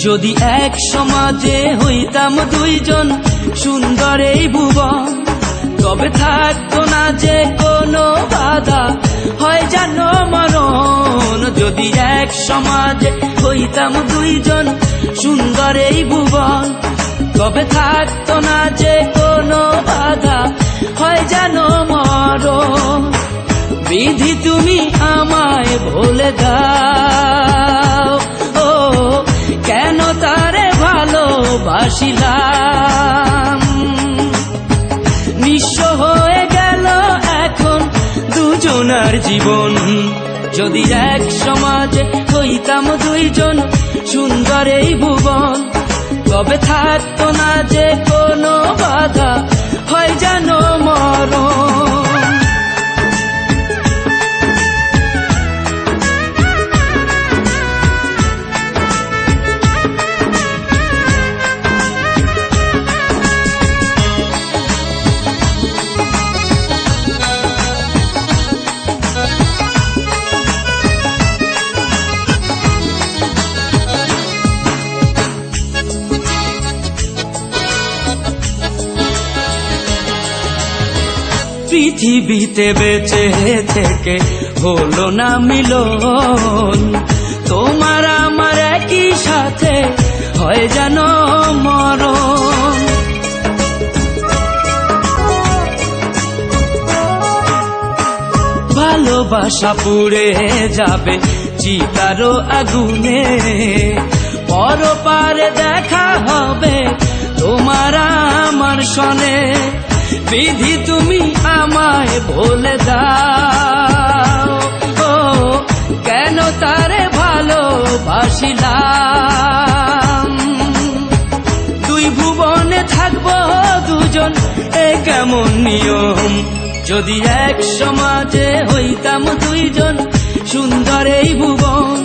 যদি এক সমাজে হইতাম দুইজন সুন্দর এই ভুবন, তবে থাকতো না যে কোনো বাধা, হয় জানো মরণ। যদি এক সমাজে হইতাম দুইজন সুন্দর এই ভুবন, তবে থাকতো না যে কোনো বাধা, হয় জানো মরণ। বিধি তুমি আমায় ভুলে দাও, ও কেন তারে ভালোবাসিলাম। নিঃস্ব হয়ে গেল এখন দুজনার জীবন। যদি এক সমাজে হইতাম দুইজন সুন্দর এই ভুবন, তবে থাকতো না যে কোনো বাধা, হয় জানো মরণ। পৃথিবীতে বেঁচে থেকে হলো না মিলন, তোমার আমার একই সাথে হয় জানো মরণ। ভালোবাসা পুড়ে যাবে চিতারো আগুনে, পরপারে দেখা হবে তোমার আমার সনে। বিধি তুমি আমায় ভুলে দাও, ও কেন তারে ভালোবাসিলাম। দুই ভুবনে থাকবো দুজন, এ কেমন নিয়ম। যদি এক সমাজে হইতাম দুইজন সুন্দর এই ভুবন,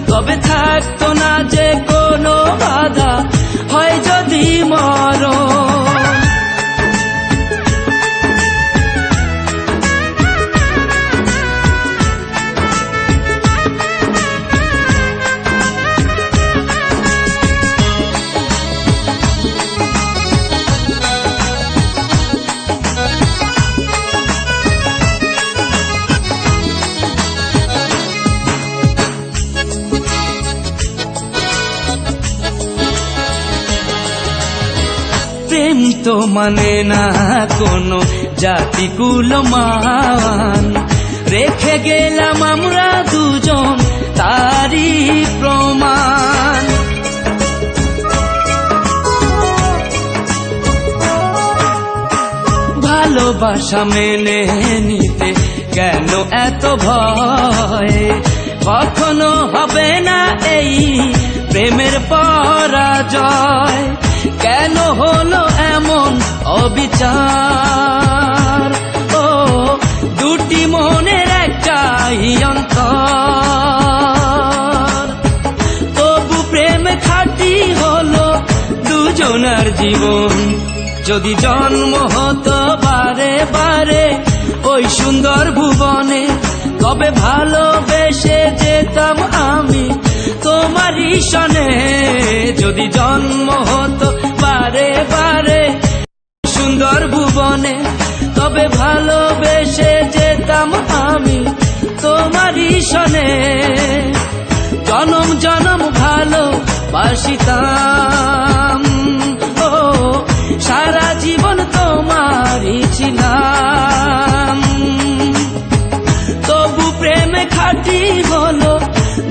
তবে থাকতো না যে কোনো বাধা, হয় যদি মরণ। প্রেম তো মানে না কোনো জাতি কুলমান, রেখে গেলাম আমরা দুজন তারই প্রমাণ। ভালোবাসা মেনে নিতে কেন এত ভয়, কখনো হবে না এই প্রেমের পরাজয়। কেন হলো এমন অবিচার, ও দুটি মনের একটাই অন্তর। তবু প্রেম খাঁটি হলো দুজনার জীবন। যদি জন্ম হতো বারে বারে ওই সুন্দর ভুবনে, তবে ভালোবেসে যেতাম আমি তোমারই সনে। যদি জন্ম হতো বারে বারে সুন্দর ভুবনে, তবে ভালোবেসে যেতাম আমি তোমারই সনে। জনম জনম ভালোবাসিতাম, ও সারা জীবন তোমারই ছিলাম। তবু প্রেমে খাঁটি হলো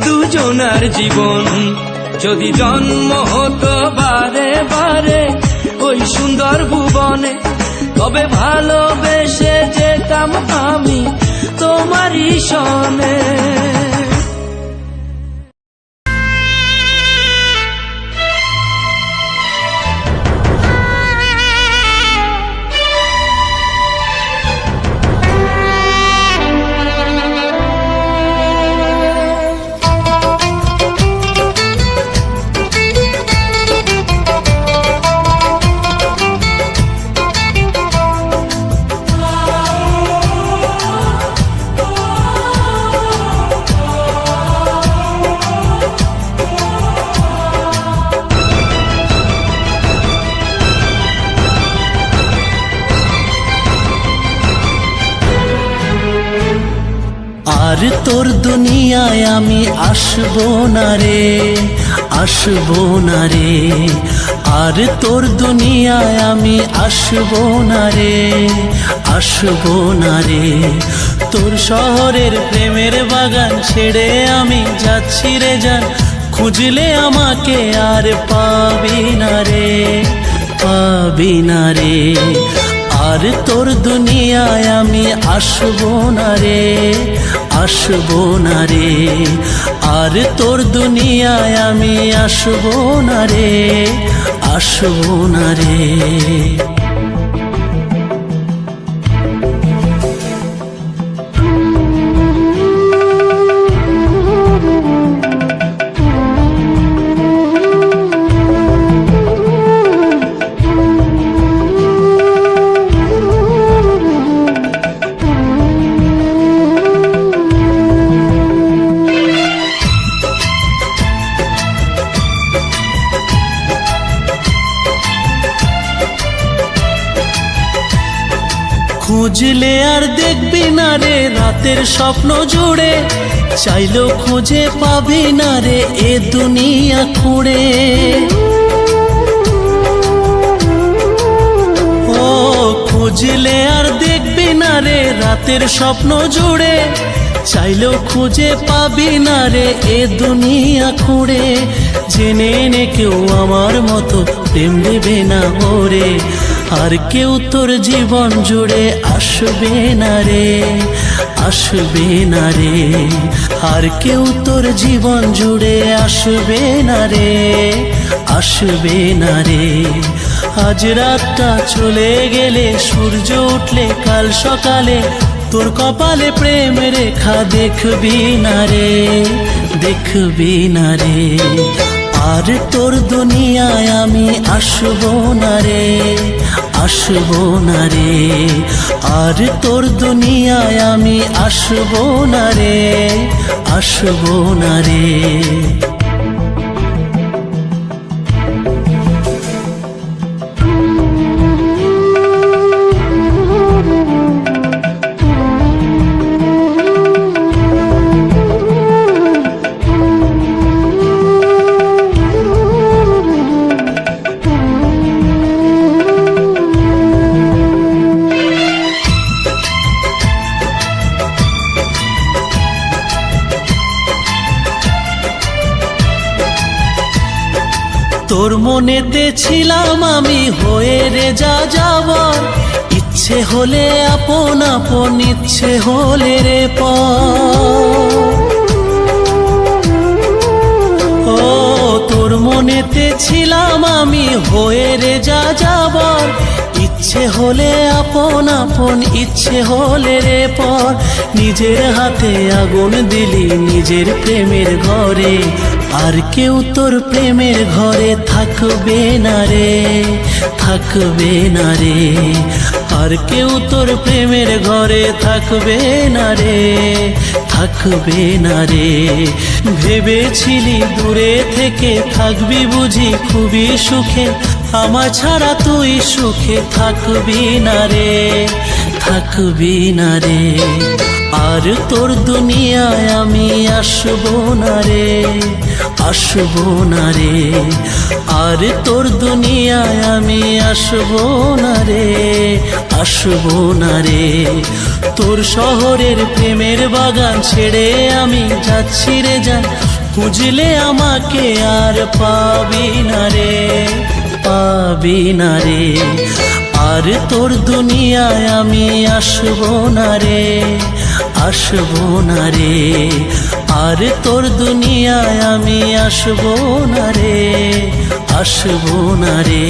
দুজনার জীবন। যদি জন্ম হতো বারে বারে ওই সুন্দর ভুবনে, তবে ভালোবেসে যেতাম আমি তোমারই সনে। আর তোর দুনিয়ায় আমি আসবো না রে, আসবো না রে। আর তোর দুনিয়ায় আমি আসবো না রে, আসবো না রে। তোর শহরের প্রেমের বাগান ছেড়ে আমি যাচ্ছি রে জান, খুঁজলে আমাকে আর পাবি না রে, পাবি না রে। আর তোর দুনিয়ায় আমি আসবো না রে, আসবো না রে। আর তোর দুনিয়ায় আমি আসবো না রে, আসবো না রে। খুঁজলে আর দেখবি না রে রাতের স্বপ্ন জুড়ে, চাইলেও খুঁজে পাবি না রে এ দুনিয়া খুঁড়ে। ও খুঁজলে আর দেখবি না রে রাতের স্বপ্ন জুড়ে, চাইলেও খুঁজে পাবি না রে এ দুনিয়া খুঁড়ে। জেনে নে কেউ আমার মতো প্রেম দেবে না ওরে, আর কেউ তোর জীবন জুড়ে আসবে না রে, আসবে না রে। আর কেউ তোর জীবন জুড়ে আসবে না রে, আসবে না রে। আজ রাতটা চলে গেলে সূর্য উঠলে কাল সকালে তোর কপালে প্রেম রেখা দেখবি না রে, দেখবি না রে। আর তোর দুনিয়ায় আমি আসবো না রে, আসবো না রে। আর তোর দুনিয়ায় আমি আসবো না রে, আসবো না রে। তোর মনেতে ছিলাম আমি হয়ে রে যা যাবার, ইচ্ছে হলে আপন আপন, ইচ্ছে হলে রে পর। ও তোর মনেতে ছিলাম আমি হয়ে রে যা যাবার, ইচ্ছে হলে আপন আপন, ইচ্ছে হলে রে পর। নিজের হাতে আগুন দিলি নিজের প্রেমের ঘরে, আর কেউ তোর প্রেমের ঘরে থাকবে না রে, থাকবে না রে। আর কেউ তোর প্রেমের ঘরে থাকবে না রে, থাকবে না রে। ভেবেছিলি দূরে থেকে থাকবি বুঝি খুবই সুখে, আমার ছাড়া তুই সুখে থাকবি না রে, থাকবি না রে। আর তোর দুনিয়ায় আমি আসবো না রে, আসবো না রে। আর তোর দুনিয়ায় আমি আসবো না রে, আসবো না রে। তোর শহরের প্রেমের বাগান ছেড়ে আমি যাচ্ছি রে জান, খুঁজলে আমাকে আর পাবি না রে, পাবি না রে। আর তোর দুনিয়ায় আমি আসবো না রে, আসবো না রে। আর তোর দুনিয়ায় আমি আসবো না রে, আসবো না রে।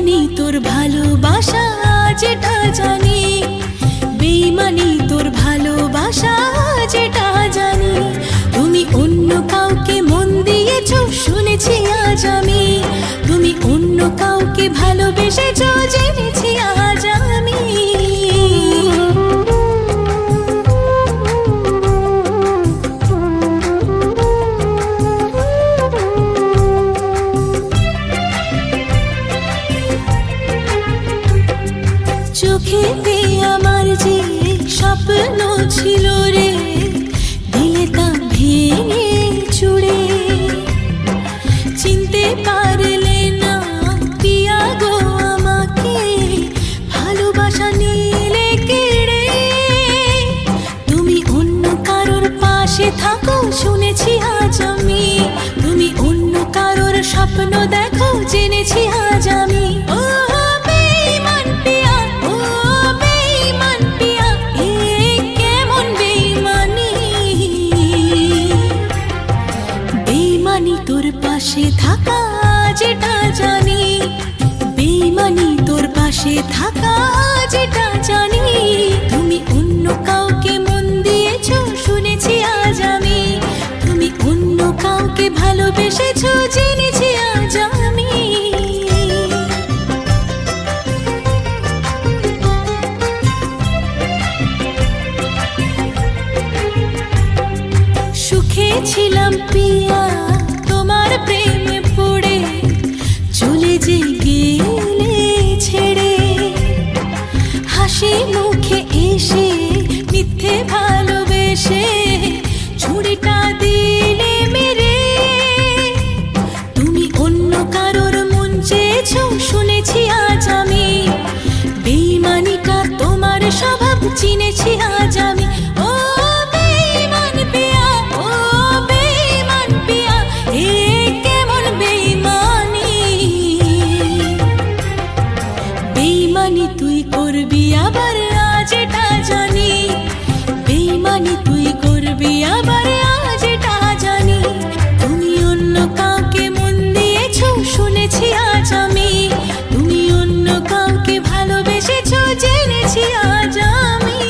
বেইমানি তোর ভালোবাসা যেটা জানি, বেইমানি তোর ভালোবাসা যেটা জানি। তুমি অন্য কাউকে মন দিয়েছো শুনেছি আজ আমি, তুমি অন্য কাউকে ভালোবেসেছো জেনেছি আজ আমি। চোখেতে আমার যে স্বপ্ন ছিল রে, দিলে তা ভেঙে চুড়ে। চিনতে পারলে না পিয়া গো আমাকে, ভালোবাসা নিলে কেড়ে। তুমি অন্য কারোর পাশে থাকো শুনেছি আজ আমি, তুমি অন্য কারোর স্বপ্ন দেখো জেনেছি আজ আমি। ও বেঈমান পিয়া, ও বেঈমান পিয়া, এ কেমন বেঈমানি। বেঈমানি তোর পাশে থাকা যেটা জানি, বেঈমানি তোর পাশে থাকা যেটা জানি। তুমি অন্য কাউকে মন দিয়েছো শুনেছি আজ আমি, তুমি অন্য কাউকে ভালোবেসেছো জেনেছি আজ আমি। সুখে ছিলাম পিয়া তোমার প্রেমে পড়ে, চলে যে গেলে ছেড়ে। হাসি মুখে এসে মিথ্যে ভালোবেসে ছুরিটা দিলে মেরে। তুমি অন্য কারোর মন চেয়েছো শুনেছি আজ আমি, বেঈমানিটা তোমার স্বভাব চিনেছি আজ আমি। ও বেঈমান পিয়া, ও বেঈমান পিয়া, এ কেমন বেঈমানি। বেঈমানি তুই করবি আবার আজ এটা জানি, বেঈমানি তুই করবি আবার আজ এটা জানি। তুমি অন্য কাউকে মন দিয়েছো শুনেছি আজ আমি, তুমি অন্য কাউকে ভালোবেসেছো জেনেছি আজ আমি।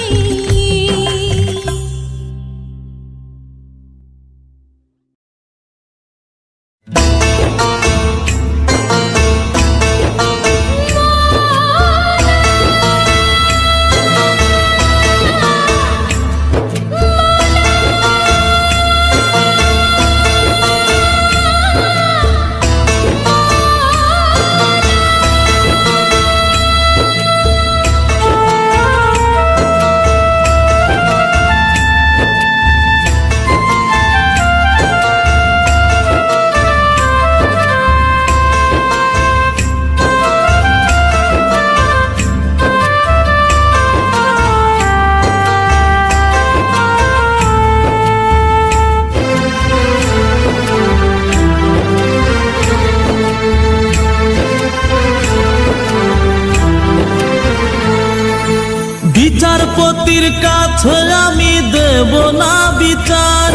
বিচারপতির কাছে আমি দেব না বিচার,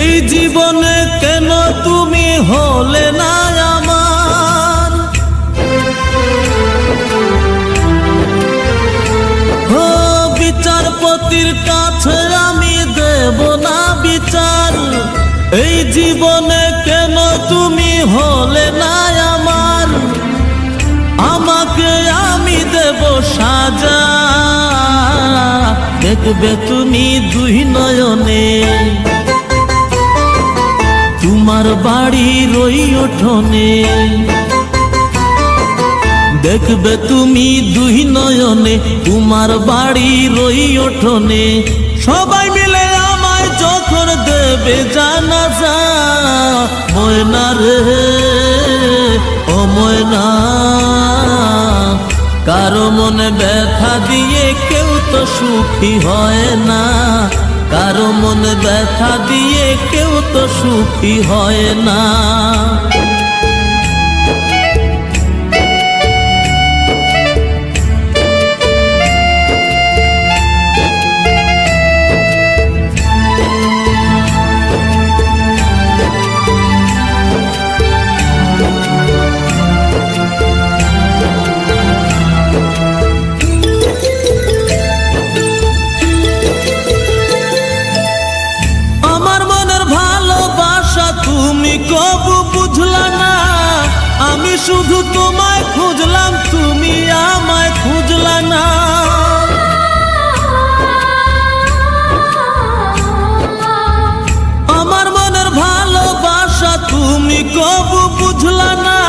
এই জীবনে কেন তুমি হলে না আমার। ও বিচারপতির কাছে আমি দেব না বিচার, এই জীবনে কেন তুমি হলে না আমার। আমাকে আমি দেব সাজা, দেখবে তুমি দুই নয়নে। তোমার বাড়ির ওই উঠোনে, দেখবে তুমি দুই নয়নে। তোমার বাড়ির ওই উঠোনে সবাই মিলে আমায় যখন দেবে জানাজা। ময়না রে ও ময়না, কারো মনে ব্যথা দিয়ে কেউ তো সুখী হয় না, কারো মনে ব্যথা দিয়ে কেউ তো সুখী হয় না। শুধু তোমায় খুঁজলাম, তুমি আমায় খুঁজলা না। আমার মনের ভালোবাসা তুমি কবু বুঝলা না।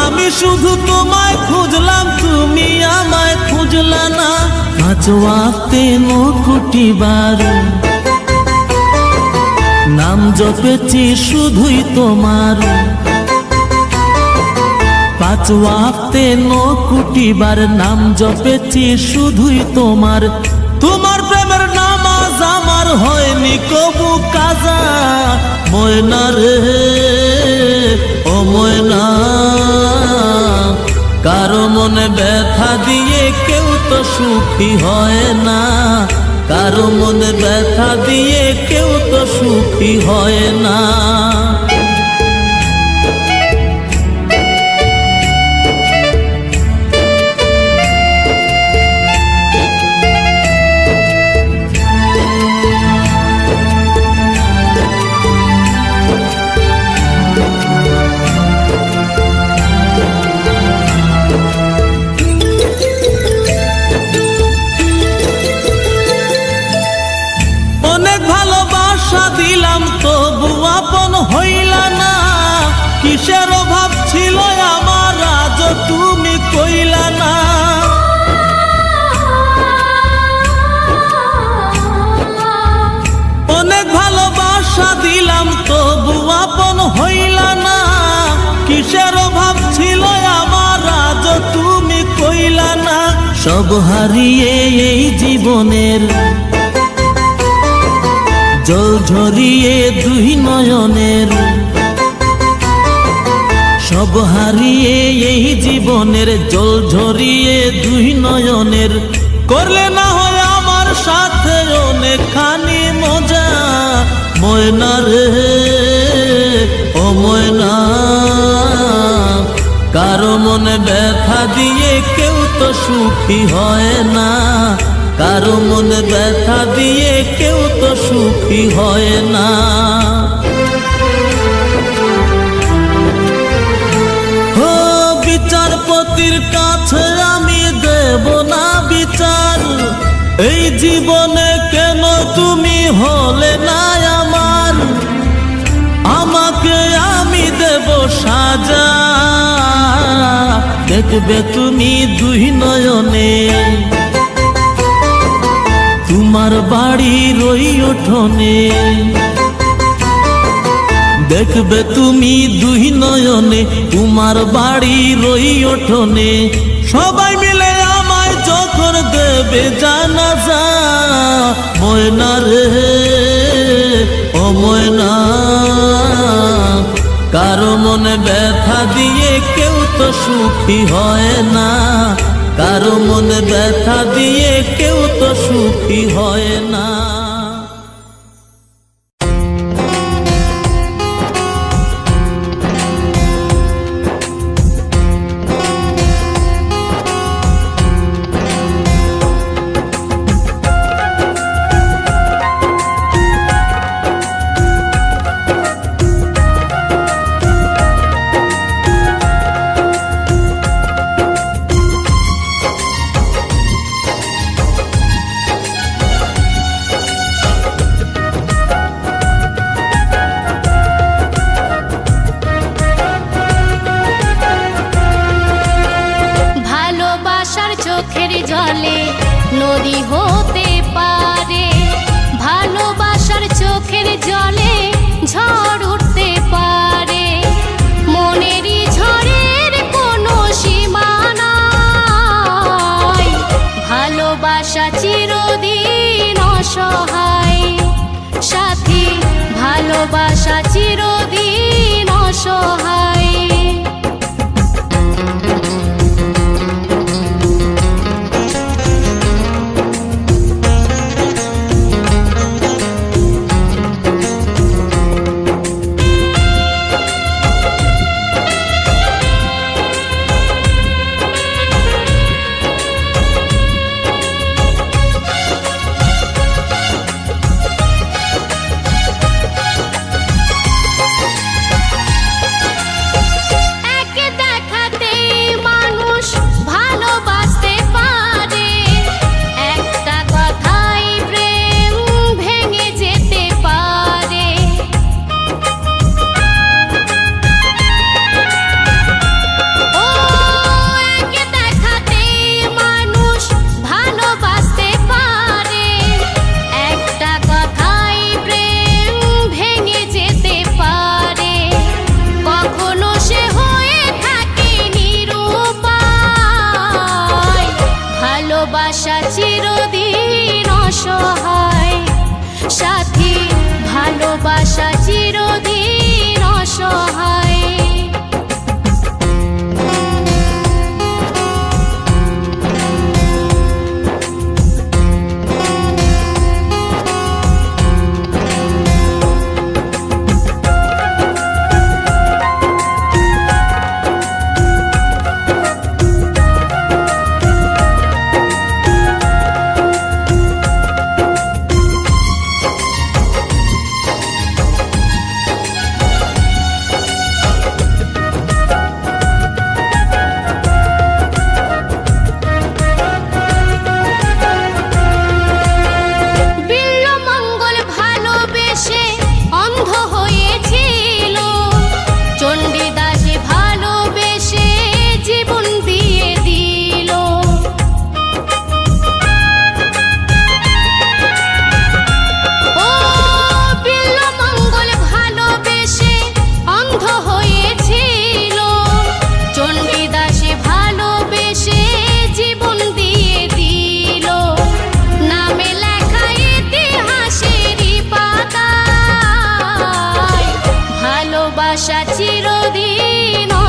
আমি শুধু তোমায় খুঁজলাম, তুমি আমায় খুঁজলা না। আজ ওয়াক্তে কোটি বার নাম জপেছি শুধুই তোমার। পাঁচ ওয়াক্তে কোটি বার নাম জপেছি শুধুই তোমার। তোমার প্রেমের নামাজ আমার হয়নি কবু কাজা। ময়না রে ও ময়না, কারো মনে ব্যথা দিয়ে কেউ তো সুখী হয় না। কারো মনে ব্যথা দিয়ে কেউ তো সুখী হয় না। দিলাম তবু আপন হইলা না। কিসের অভাব ছিল আমার আজ তুমি কইলা না। অনেক ভালোবাসা দিলাম তবু আপন হইলা না। কিসের অভাব ছিল আমার আজ তুমি কইলা না। সব হারিয়ে এই জীবনের জল ঝরিয়ে দুই নয়নের, সব হারিয়ে এই জীবনের জল ঝরিয়ে দুই নয়নের। করলে না হয় আমার সাথে অনেকখানি মজা। ময়না রে ও ময়না, কারো মনে ব্যথা দিয়ে কেউ তো সুখী হয় না। কারো মনে ব্যথা দিয়ে কেউ তো সুখী হয় না। ও বিচারপতির কাছে আমি দেব না বিচার। এই জীবনে কেন তুমি হলে না আমার। আমাকে আমি দেব সাজা, দেখবে তুমি দুই নয়নে। তোমার বাড়ির ওই উঠোনে দেখবে তুমি দুই নয়নে। তোমার বাড়ির ওই উঠোনে সবাই মিলে আমায় যখন দেবে জানাজা। ময়না রে ও ময়না, কারো মনে ব্যথা দিয়ে কেউ তো সুখী হয় না। কারো মনে ব্যথা দিয়ে কেউ তো সুখী হয় না।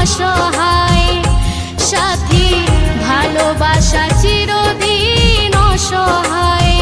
অসহায় সাথী ভালোবাসা চিরদিন অসহায়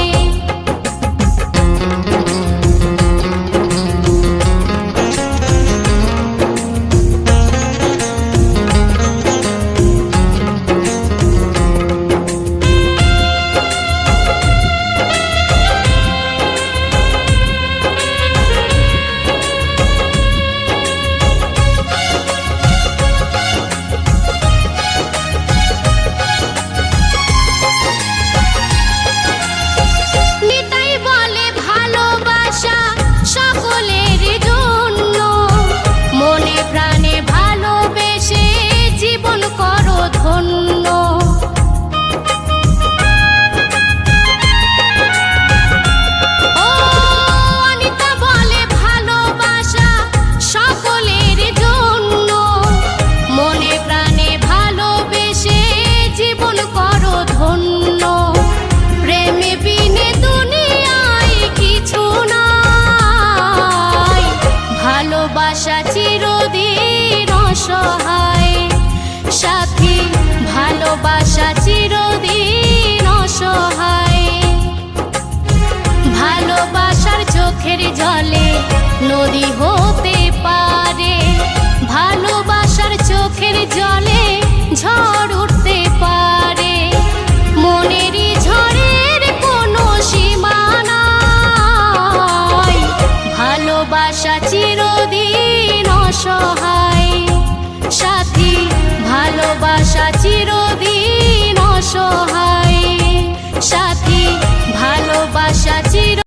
সকলের জন্য মনে প্রাণে ভালোবেসে জীবন করো ধন্য ও অনিতা বলে ভালোবাসা সকলের জন্য মনে প্রাণে ভালোবেসে জীবন করো ধন্য প্রেমে বিনে দুনিয়ায় কিছু না ভালোবাসা চিরদিন অসহায় সাথী ভালোবাসা চিরদিন অসহায় ভালোবাসার চোখের জলে নদী হতে পারে ভালোবাসার চোখের জলে ঝড়